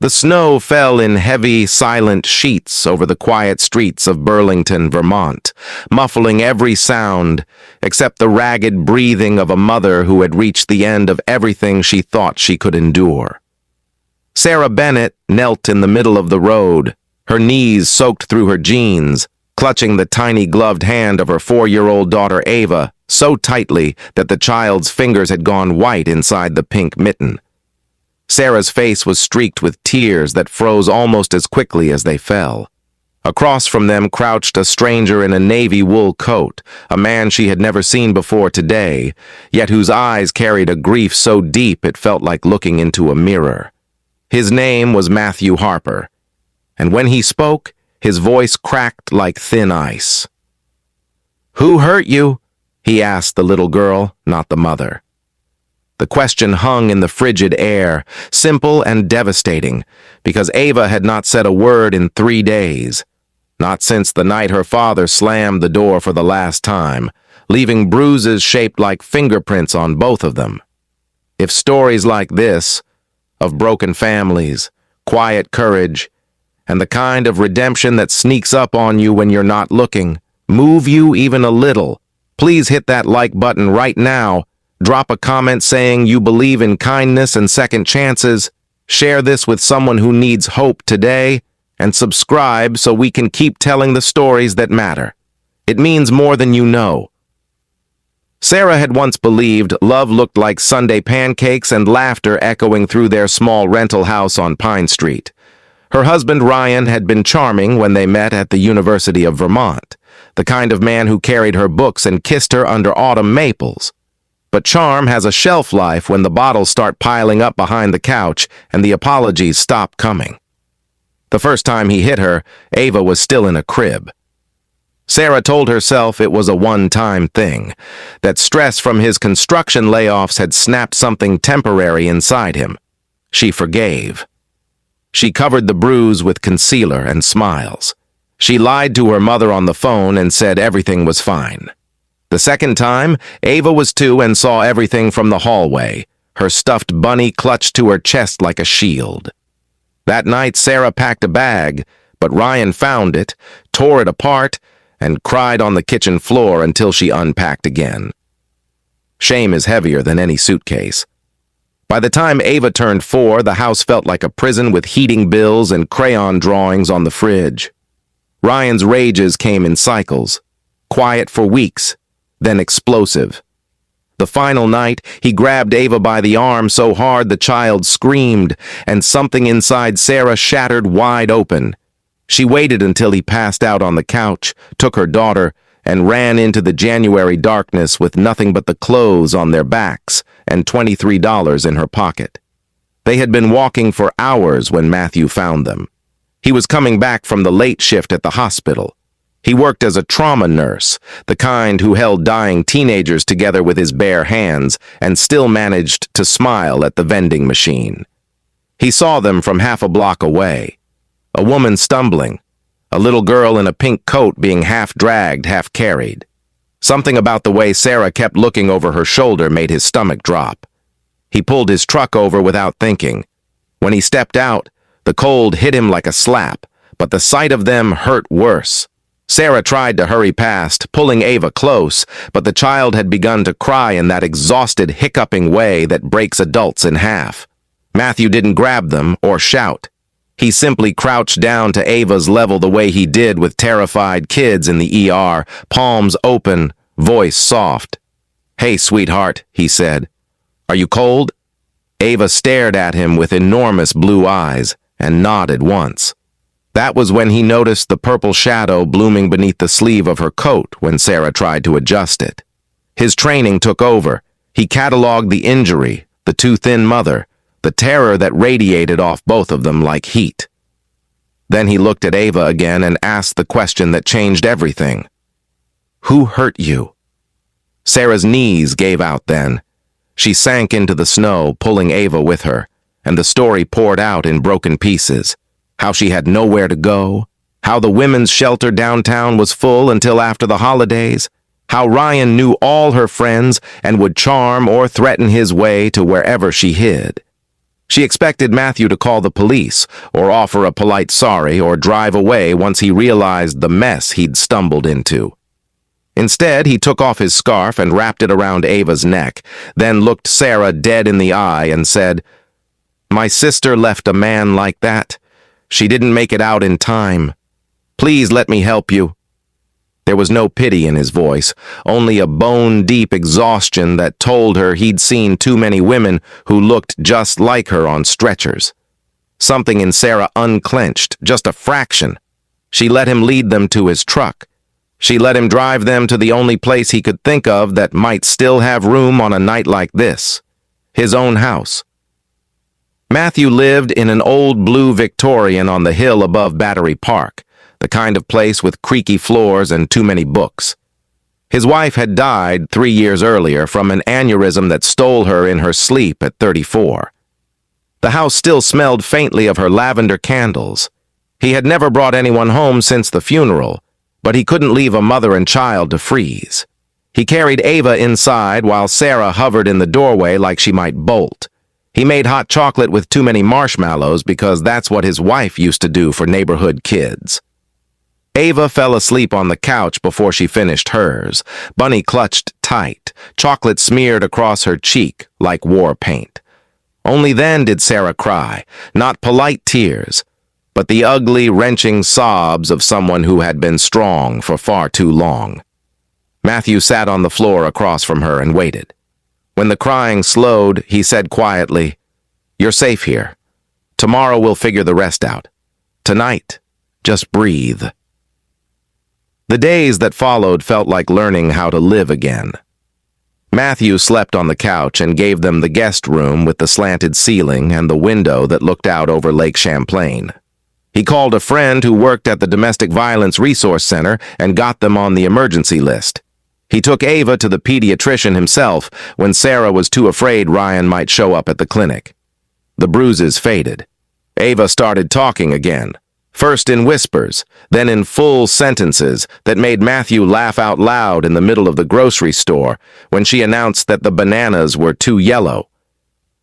The snow fell in heavy, silent sheets over the quiet streets of Burlington, Vermont, muffling every sound except the ragged breathing of a mother who had reached the end of everything she thought she could endure. Sarah Bennett knelt in the middle of the road, her knees soaked through her jeans, clutching the tiny gloved hand of her 4-year-old daughter Ava so tightly that the child's fingers had gone white inside the pink mitten. Sarah's face was streaked with tears that froze almost as quickly as they fell. Across from them crouched a stranger in a navy wool coat, a man she had never seen before today, yet whose eyes carried a grief so deep it felt like looking into a mirror. His name was Matthew Harper, and when he spoke, his voice cracked like thin ice. "Who hurt you?" he asked the little girl, not the mother. The question hung in the frigid air, simple and devastating, because Ava had not said a word in 3 days, not since the night her father slammed the door for the last time, leaving bruises shaped like fingerprints on both of them. If stories like this, of broken families, quiet courage, and the kind of redemption that sneaks up on you when you're not looking, move you even a little, please hit that like button right now. Drop a comment saying you believe in kindness and second chances, share this with someone who needs hope today, and subscribe so we can keep telling the stories that matter. It means more than you know. Sarah had once believed love looked like Sunday pancakes and laughter echoing through their small rental house on Pine Street. Her husband Ryan had been charming when they met at the University of Vermont, the kind of man who carried her books and kissed her under autumn maples. But charm has a shelf life when the bottles start piling up behind the couch and the apologies stop coming. The first time he hit her, Ava was still in a crib. Sarah told herself it was a one-time thing, that stress from his construction layoffs had snapped something temporary inside him. She forgave. She covered the bruise with concealer and smiles. She lied to her mother on the phone and said everything was fine. The second time, Ava was 2 and saw everything from the hallway, her stuffed bunny clutched to her chest like a shield. That night, Sarah packed a bag, but Ryan found it, tore it apart, and cried on the kitchen floor until she unpacked again. Shame is heavier than any suitcase. By the time Ava turned 4, the house felt like a prison with heating bills and crayon drawings on the fridge. Ryan's rages came in cycles, quiet for weeks, then explosive. The final night, he grabbed Ava by the arm so hard the child screamed, and something inside Sarah shattered wide open. She waited until he passed out on the couch, took her daughter, and ran into the January darkness with nothing but the clothes on their backs and $23 in her pocket. They had been walking for hours when Matthew found them. He was coming back from the late shift at the hospital. He worked as a trauma nurse, the kind who held dying teenagers together with his bare hands and still managed to smile at the vending machine. He saw them from half a block away. A woman stumbling, a little girl in a pink coat being half dragged, half carried. Something about the way Sarah kept looking over her shoulder made his stomach drop. He pulled his truck over without thinking. When he stepped out, the cold hit him like a slap, but the sight of them hurt worse. Sarah tried to hurry past, pulling Ava close, but the child had begun to cry in that exhausted, hiccuping way that breaks adults in half. Matthew didn't grab them or shout. He simply crouched down to Ava's level the way he did with terrified kids in the ER, palms open, voice soft. "Hey, sweetheart," he said. "Are you cold?" Ava stared at him with enormous blue eyes and nodded once. That was when he noticed the purple shadow blooming beneath the sleeve of her coat when Sarah tried to adjust it. His training took over. He cataloged the injury, the too thin mother, the terror that radiated off both of them like heat. Then he looked at Ava again and asked the question that changed everything. "Who hurt you?" Sarah's knees gave out then. She sank into the snow, pulling Ava with her, and the story poured out in broken pieces. How she had nowhere to go, how the women's shelter downtown was full until after the holidays, how Ryan knew all her friends and would charm or threaten his way to wherever she hid. She expected Matthew to call the police, or offer a polite sorry, or drive away once he realized the mess he'd stumbled into. Instead, he took off his scarf and wrapped it around Ava's neck, then looked Sarah dead in the eye and said, "My sister left a man like that. She didn't make it out in time. Please let me help you." There was no pity in his voice, only a bone-deep exhaustion that told her he'd seen too many women who looked just like her on stretchers. Something in Sarah unclenched, just a fraction. She let him lead them to his truck. She let him drive them to the only place he could think of that might still have room on a night like this, his own house. Matthew lived in an old blue Victorian on the hill above Battery Park, the kind of place with creaky floors and too many books. His wife had died 3 years earlier from an aneurysm that stole her in her sleep at 34. The house still smelled faintly of her lavender candles. He had never brought anyone home since the funeral, but he couldn't leave a mother and child to freeze. He carried Ava inside while Sarah hovered in the doorway like she might bolt. He made hot chocolate with too many marshmallows because that's what his wife used to do for neighborhood kids. Ava fell asleep on the couch before she finished hers, Bunny clutched tight, chocolate smeared across her cheek like war paint. Only then did Sarah cry, not polite tears, but the ugly, wrenching sobs of someone who had been strong for far too long. Matthew sat on the floor across from her and waited. When the crying slowed, he said quietly, "You're safe here. Tomorrow we'll figure the rest out. Tonight, just breathe." The days that followed felt like learning how to live again. Matthew slept on the couch and gave them the guest room with the slanted ceiling and the window that looked out over Lake Champlain. He called a friend who worked at the Domestic Violence Resource Center and got them on the emergency list. He took Ava to the pediatrician himself when Sarah was too afraid Ryan might show up at the clinic. The bruises faded. Ava started talking again, first in whispers, then in full sentences that made Matthew laugh out loud in the middle of the grocery store when she announced that the bananas were too yellow.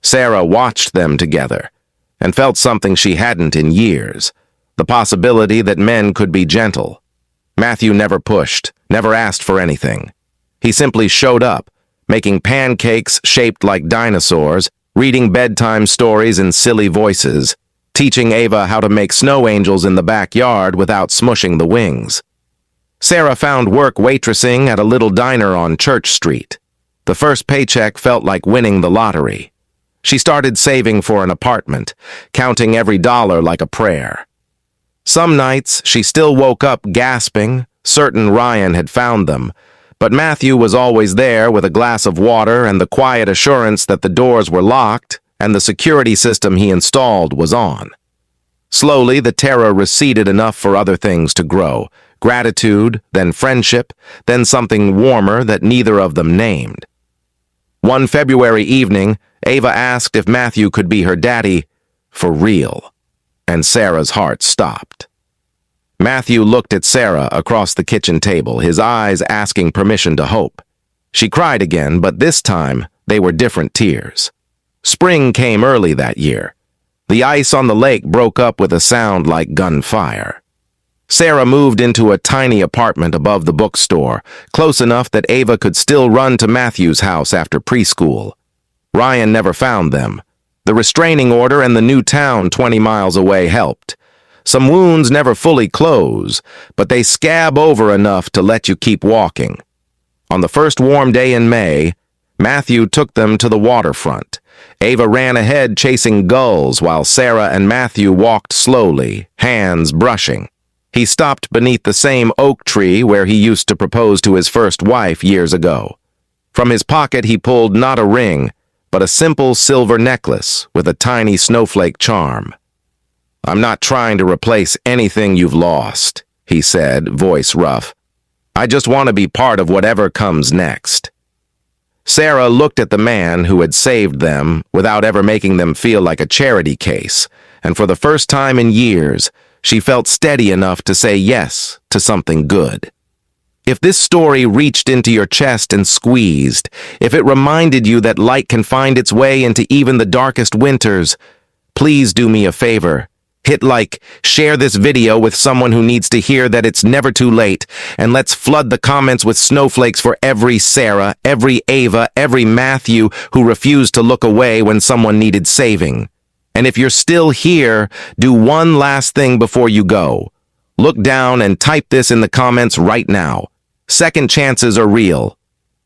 Sarah watched them together and felt something she hadn't in years, the possibility that men could be gentle. Matthew never pushed, never asked for anything. He simply showed up, making pancakes shaped like dinosaurs, reading bedtime stories in silly voices, teaching Ava how to make snow angels in the backyard without smushing the wings. Sarah found work waitressing at a little diner on Church Street. The first paycheck felt like winning the lottery. She started saving for an apartment, counting every dollar like a prayer. Some nights, she still woke up gasping, certain Ryan had found them, but Matthew was always there with a glass of water and the quiet assurance that the doors were locked and the security system he installed was on. Slowly, the terror receded enough for other things to grow, gratitude, then friendship, then something warmer that neither of them named. One February evening, Ava asked if Matthew could be her daddy for real, and Sarah's heart stopped. Matthew looked at Sarah across the kitchen table, his eyes asking permission to hope. She cried again, but this time they were different tears. Spring came early that year. The ice on the lake broke up with a sound like gunfire. Sarah moved into a tiny apartment above the bookstore, close enough that Ava could still run to Matthew's house after preschool. Ryan never found them. The restraining order and the new town 20 miles away helped. Some wounds never fully close, but they scab over enough to let you keep walking. On the first warm day in May, Matthew took them to the waterfront. Ava ran ahead chasing gulls while Sarah and Matthew walked slowly, hands brushing. He stopped beneath the same oak tree where he used to propose to his first wife years ago. From his pocket he pulled not a ring, but a simple silver necklace with a tiny snowflake charm. "I'm not trying to replace anything you've lost," he said, voice rough. "I just want to be part of whatever comes next." Sarah looked at the man who had saved them without ever making them feel like a charity case, and for the first time in years, she felt steady enough to say yes to something good. If this story reached into your chest and squeezed, if it reminded you that light can find its way into even the darkest winters, please do me a favor. Hit like, share this video with someone who needs to hear that it's never too late, and let's flood the comments with snowflakes for every Sarah, every Ava, every Matthew who refused to look away when someone needed saving. And if you're still here, do one last thing before you go. Look down and type this in the comments right now. Second chances are real.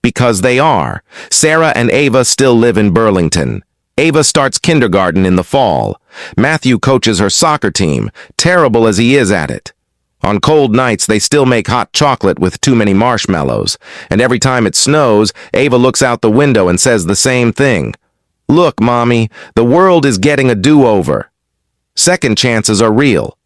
Because they are. Sarah and Ava still live in Burlington. Ava starts kindergarten in the fall. Matthew coaches her soccer team, terrible as he is at it. On cold nights, they still make hot chocolate with too many marshmallows. And every time it snows, Ava looks out the window and says the same thing. Look, Mommy, the world is getting a do-over. Second chances are real.